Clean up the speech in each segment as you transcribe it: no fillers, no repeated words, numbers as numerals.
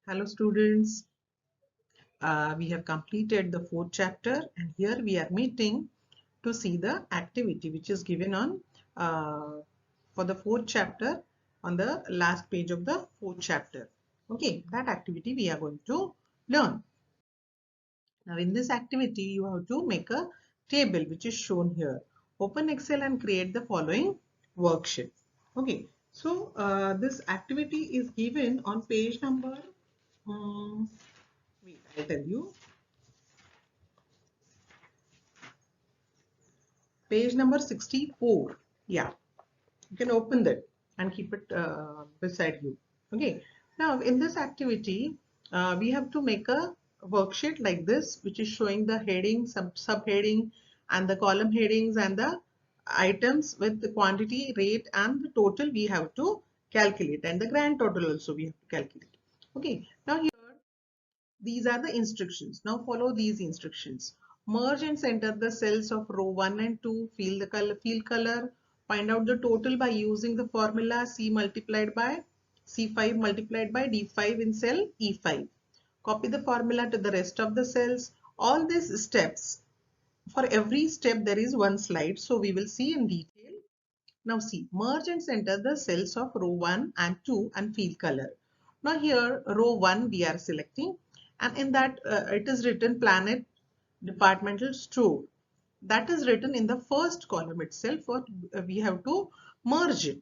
Hello students, we have completed the fourth chapter and here we are meeting to see the activity which is given on for the fourth chapter on the last page of the fourth chapter. Okay, that activity we are going to learn. Now in this activity you have to make a table which is shown here. Open Excel and create the following worksheet. Okay, so this activity is given on page number wait, I'll tell you. Page number 64. Yeah, you can open that and keep it beside you. Okay. Now, in this activity, we have to make a worksheet like this, which is showing the heading, subheading, and the column headings and the items with the quantity, rate, and the total we have to calculate, and the grand total also we have to calculate. Okay. Now, here these are the instructions. Now follow these instructions. Merge and center the cells of row 1 and 2. Fill color. Find out the total by using the formula C multiplied by C5 multiplied by D5 in cell E5. Copy the formula to the rest of the cells. All these steps, for every step there is one slide. So we will see in detail. Now see, merge and center the cells of row 1 and 2 and fill color. Now here row 1 we are selecting and in that it is written planet departmental store. That is written in the first column itself, or we have to merge it.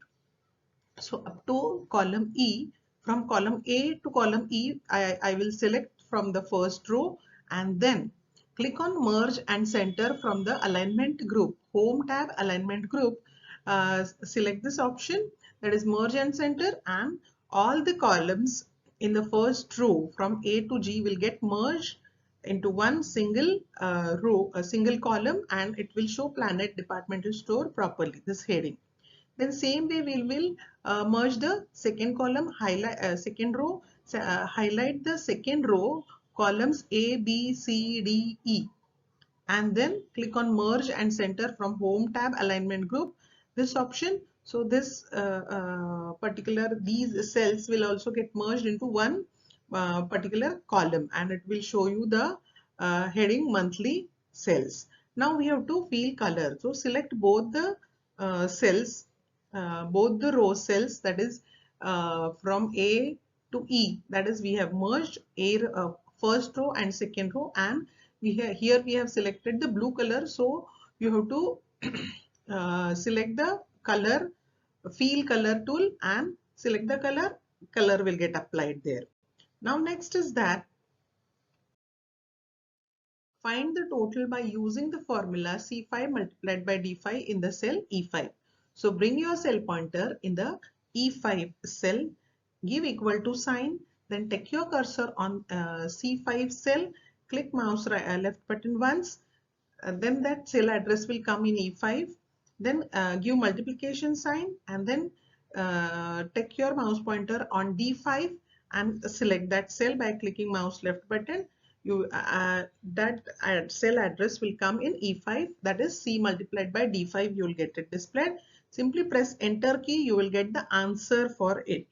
So up to column E, from column A to column E, I will select from the first row and then click on merge and center from the alignment group, home tab alignment group. Select this option, that is merge and center, and all the columns in the first row from A to G will get merged into one single row, a single column, and it will show planet departmental store properly, this heading. Then same way we will merge the second column, highlight second row, highlight the second row columns A, B, C, D, E, and then click on merge and center from home tab alignment group, this option. So this particular, these cells will also get merged into one particular column and it will show you the heading monthly cells. Now we have to fill color. So select both the cells, both the row cells, that is from A to E, that is we have merged A first row and second row, and here we have selected the blue color, so you have to select the color, fill color tool, and select the color will get applied there. Now next is that find the total by using the formula C5 multiplied by D5 in the cell E5. So bring your cell pointer in the E5 cell, give equal to sign, then take your cursor on C5 cell, click mouse left button once, then that cell address will come in E5, then give multiplication sign, and then take your mouse pointer on D5 and select that cell by clicking mouse left button. You that cell address will come in E5, that is C multiplied by D5, you will get it displayed. Simply press enter key, you will get the answer for it.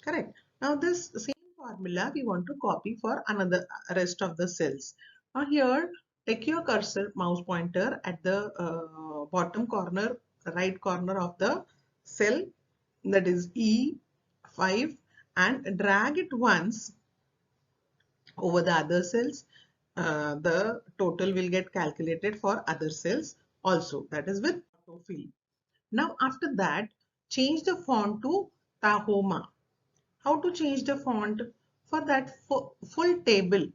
Correct. Now this same formula we want to copy for another rest of the cells. Now here take your cursor mouse pointer at the bottom corner, right corner of the cell, that is E5, and drag it once over the other cells. The total will get calculated for other cells also, that is with autofill. Now after that, change the font to Tahoma. How to change the font? For that full table,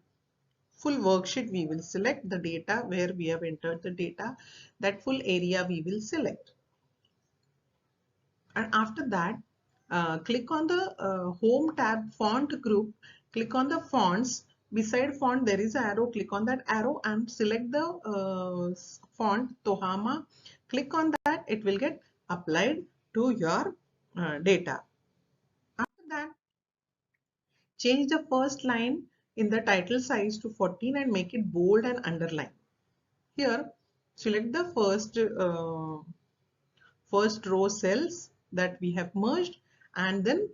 full worksheet, we will select the data where we have entered the data. That full area we will select. And after that, click on the home tab font group, click on the fonts. Beside font there is an arrow, click on that arrow and select the font Tohama. Click on that, it will get applied to your data. After that, change the first line in the title size to 14 and make it bold and underline. Here, select the first row cells that we have merged and then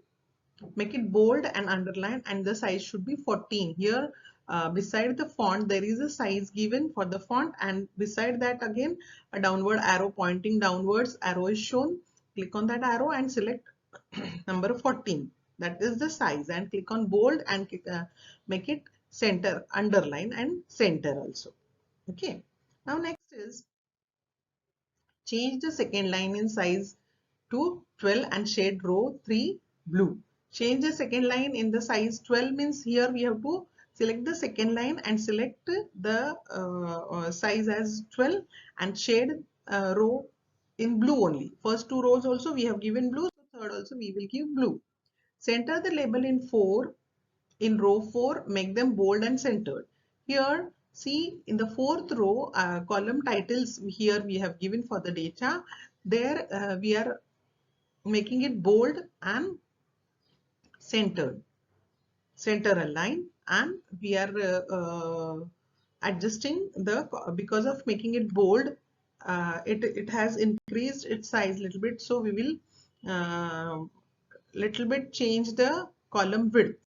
make it bold and underline, and the size should be 14. Here beside the font there is a size given for the font, and beside that again a downward arrow pointing downwards arrow is shown. Click on that arrow and select number 14, that is the size, and click on bold and make it center, underline and center also. Okay, now next is change the second line in size to 12 and shade row 3 blue. Change the second line in the size 12 means here we have to select the second line and select the size as 12 and shade row in blue only. First two rows also we have given blue, so third also we will give blue. Center the label in row 4, make them bold and centered. Here see in the fourth row column titles, here we have given for the data. There we are making it bold and centered, center align, and we are adjusting the, because of making it bold, it has increased its size a little bit, so we will little bit change the column width.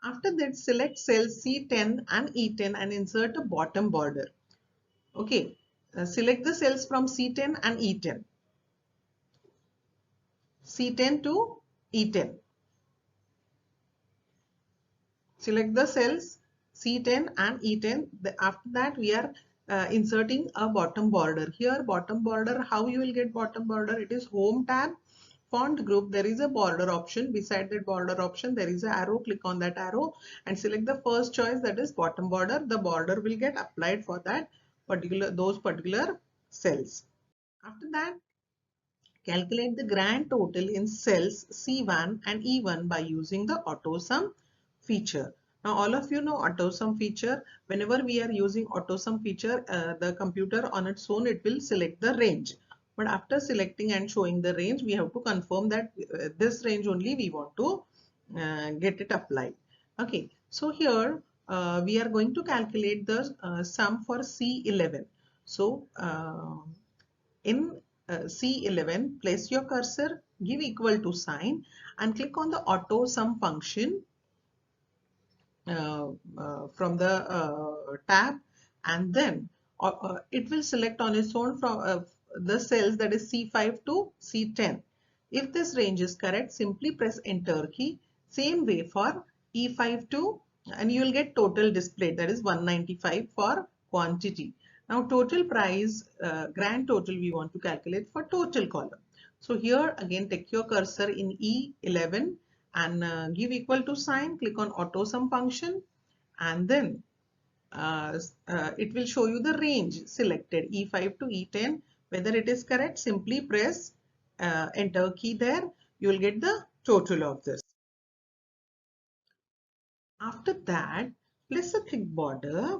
After that, select cells C10 and E10 and insert a bottom border. Okay, select the cells from C10 and E10. C10 to E10. Select the cells C10 and E10. After that, we are inserting a bottom border. Here, bottom border, how you will get bottom border? It is Home tab, font group. There is a border option. Beside that border option, there is an arrow. Click on that arrow and select the first choice, that is bottom border. The border will get applied for that those particular cells. After that, calculate the grand total in cells C1 and E1 by using the AutoSum feature. Now all of you know AutoSum feature. Whenever we are using AutoSum feature, the computer on its own, it will select the range. But after selecting and showing the range, we have to confirm that this range only we want to get it applied. Okay, so here we are going to calculate the sum for C11. So in C11, place your cursor, give equal to sign and click on the auto sum function from the tab, and then it will select on its own from the cells, that is C5 to C10. If this range is correct, simply press enter key. Same way for E5 to, and you will get total displayed, that is 195 for quantity. Now total price, grand total we want to calculate for total column. So here again take your cursor in E11 and give equal to sign, click on auto sum function, and then it will show you the range selected E5 to E10. Whether it is correct, simply press enter key there. You will get the total of this. After that, place a thick border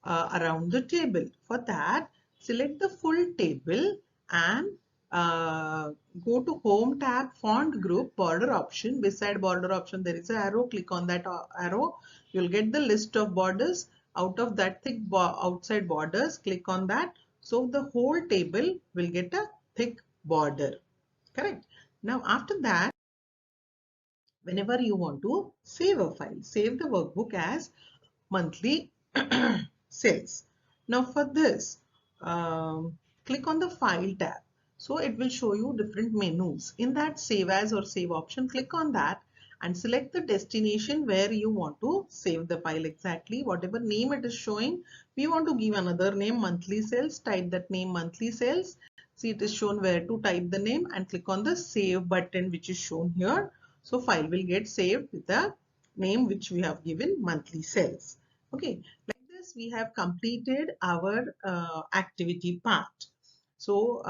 around the table. For that, select the full table and go to Home tab, font group, border option. Beside border option, there is an arrow. Click on that arrow. You'll get the list of borders. Out of that thick outside borders, click on that. So the whole table will get a thick border. Correct. Now after that, whenever you want to save a file, save the workbook as monthly sales. Now for this, click on the file tab. So it will show you different menus. In that save as or save option, click on that and select the destination where you want to save the file exactly. Whatever name it is showing, we want to give another name, monthly sales. Type that name, monthly sales. See, it is shown where to type the name and click on the save button which is shown here. So file will get saved with the name which we have given, monthly sales. Okay, like this we have completed our activity part. So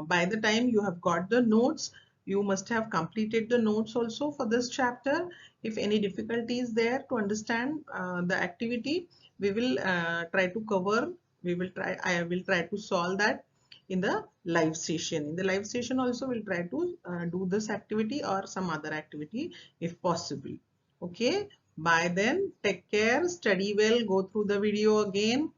by the time you have got the notes, you must have completed the notes also for this chapter. If any difficulty is there to understand the activity, we will try to cover, I will try to solve that in the live session. In the live session also we'll try to do this activity or some other activity if possible. Okay, bye then, take care, study well, go through the video again.